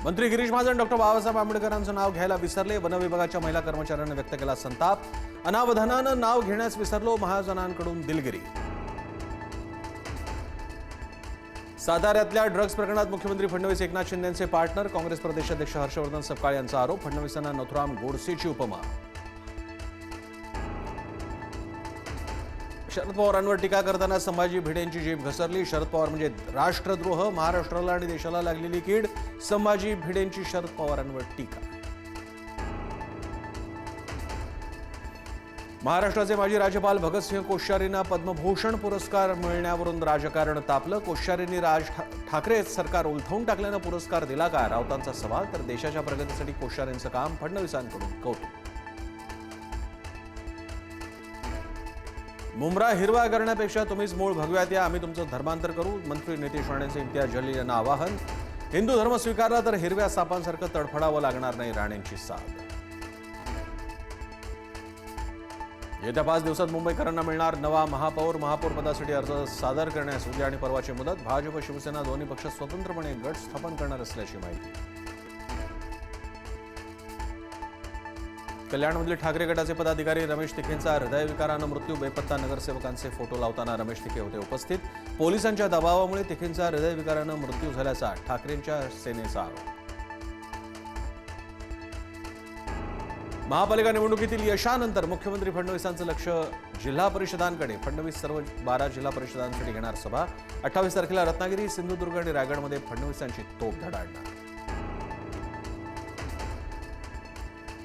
मंत्री गिरीश महाजन डॉक्टर बाबासाहेब आंबेडकरांचं नाव घ्यायला विसरले. वन विभागाच्या महिला कर्मचाऱ्यांनी व्यक्त केला संताप. अनावधानानं नाव घेण्यास विसरलो, महाजनांकडून दिलगिरी. साताऱ्यातल्या ड्रग्ज प्रकरणात मुख्यमंत्री फडणवीस एकनाथ शिंदेंचे पार्टनर. काँग्रेस प्रदेशाध्यक्ष हर्षवर्धन सपकाळ यांचा आरोप. फडणवीसांना नथुराम गोडसेची उपमा. शरद पवारांवर टीका करताना संभाजी भिडेंची जीभ घसरली. शरद पवार म्हणजे राष्ट्रद्रोह, महाराष्ट्राला आणि देशाला लागलेली कीड. संभाजी भिडेंची शरद पवारांवर टीका. महाराष्ट्राचे माजी राज्यपाल भगतसिंह कोश्यारींना पद्मभूषण पुरस्कार मिळण्यावरून राजकारण तापलं. कोश्यारींनी राज ठाकरे सरकार उलथवून टाकल्यानं पुरस्कार दिला का, राऊतांचा सवाल. तर देशाच्या प्रगतीसाठी कोश्यारींचं काम, फडणवीसांकडून कौतुक. मुंब्रा हिरवा करण्यापेक्षा तुम्हीच मूळ भगव्यात या, आम्ही तुमचं धर्मांतर करू. मंत्री नितेश राणेंचे इम्तियाज जलील यांना आवाहन. हिंदू धर्म स्वीकारला तर हिरव्या सापांसारखं तडफडावं लागणार नाही, राणेंची साद. येत्या 5 दिवसात मुंबईकरांना मिळणार नवा महापौर. महापौर पदासाठी अर्ज सादर करण्यास उद्या आणि परवाची मुदत. भाजप शिवसेना दोन्ही पक्ष स्वतंत्रपणे गट स्थापन करणार असल्याची माहिती. कल्याणमधील ठाकरे गटाचे पदाधिकारी रमेश तिखेंचा हृदयविकारानं मृत्यू. बेपत्ता नगरसेवकांचे फोटो लावताना रमेश तिखे होते उपस्थित. पोलिसांच्या दबावामुळे तिखेंचा हृदयविकारानं मृत्यू झाल्याचा ठाकरेंच्या सेनेचा आरोप. महापालिका निवडणुकीतील यशानंतर मुख्यमंत्री फडणवीसांचं लक्ष जिल्हा परिषदांकडे. फडणवीस सर्व 12 जिल्हा परिषदांसाठी घेणार सभा. 28 तारखेला रत्नागिरी, सिंधुदुर्ग आणि रायगडमध्ये फडणवीसांची तोफ धडाडणार.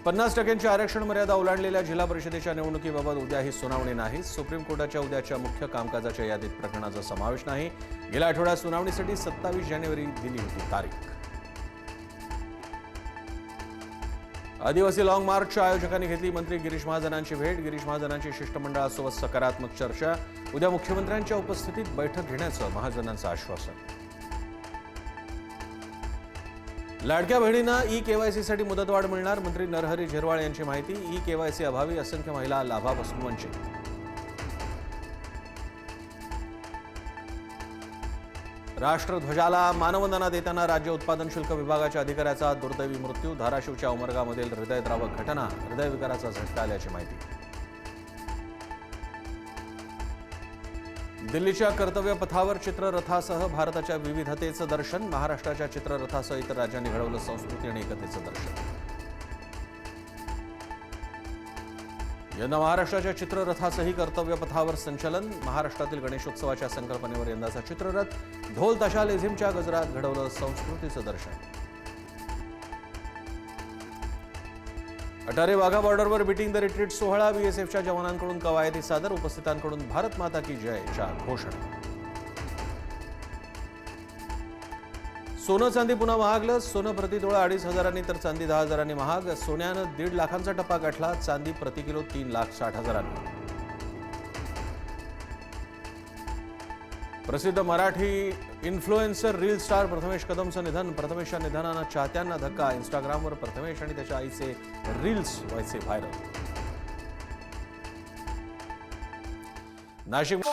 50% आरक्षण मर्यादा ओलांडलेल्या जिल्हा परिषदेच्या निवडणुकीबाबत उद्याही सुनावणी नाही. सुप्रीम कोर्टाच्या उद्याच्या मुख्य कामकाजाच्या यादीत प्रकरणाचा समावेश नाही. गेल्या आठवड्यात सुनावणीसाठी 27 जानेवारी दिली होती तारीख. आदिवासी लॉंग मार्चच्या आयोजकांनी घेतली मंत्री गिरीश महाजनांची भेट. गिरीश महाजनांची शिष्टमंडळासोबत सकारात्मक चर्चा. उद्या मुख्यमंत्र्यांच्या उपस्थितीत बैठक घेण्याचं महाजनांचं आश्वासन. लाडक्या बहिणींना ई-केवायसीसाठी मुदतवाढ मिळणार. मंत्री नरहरी झिरवाळ यांची माहिती. ई-केवायसी अभावी असंख्य महिला लाभापासून वंचित. राष्ट्रध्वजाला मानवंदना देताना राज्य उत्पादन शुल्क विभागाच्या अधिकाऱ्याचा दुर्दैवी मृत्यू. धाराशिवच्या उमरगामधील हृदयद्रावक घटना. हृदयविकाराचा झटका आल्याची माहिती. दिल्लीच्या कर्तव्य पथावर चित्ररथासह भारताच्या विविधतेचं दर्शन. महाराष्ट्राच्या चित्ररथासह इतर राज्यांनी घडवलं संस्कृती आणि एकतेचं दर्शन. यंदा महाराष्ट्राच्या चित्ररथासही कर्तव्य पथावर संचलन. महाराष्ट्रातील गणेशोत्सवाच्या संकल्पनेवर यंदाचा चित्ररथ. ढोल ताशा लेझिमच्या गजरात घडवलं संस्कृतीचं दर्शन. अटारी वाघा बॉर्डरवर बीटिंग द रिट्रीट सोहळा. बीएसएफच्या जवानांकडून कवायती सादर. उपस्थितांकडून भारत माता की जयच्या घोषणा. सोनं चांदी पुन्हा महागलं. सोनं प्रति तोळा 2,500 तर चांदी 10,000 महाग. सोन्यानं 1.5 लाखांचा टप्पा गाठला. चांदी प्रति किलो 3,60,000. प्रसिद्ध Marathi influencer reel star Prathamesh कदमचं निधन. प्रथमेशच्या निधनानं चाहत्यांना धक्का. इंस्टाग्रामवर प्रथमेश आणि त्याच्या आईचे रील्स व्हायचे व्हायरल. नाशिक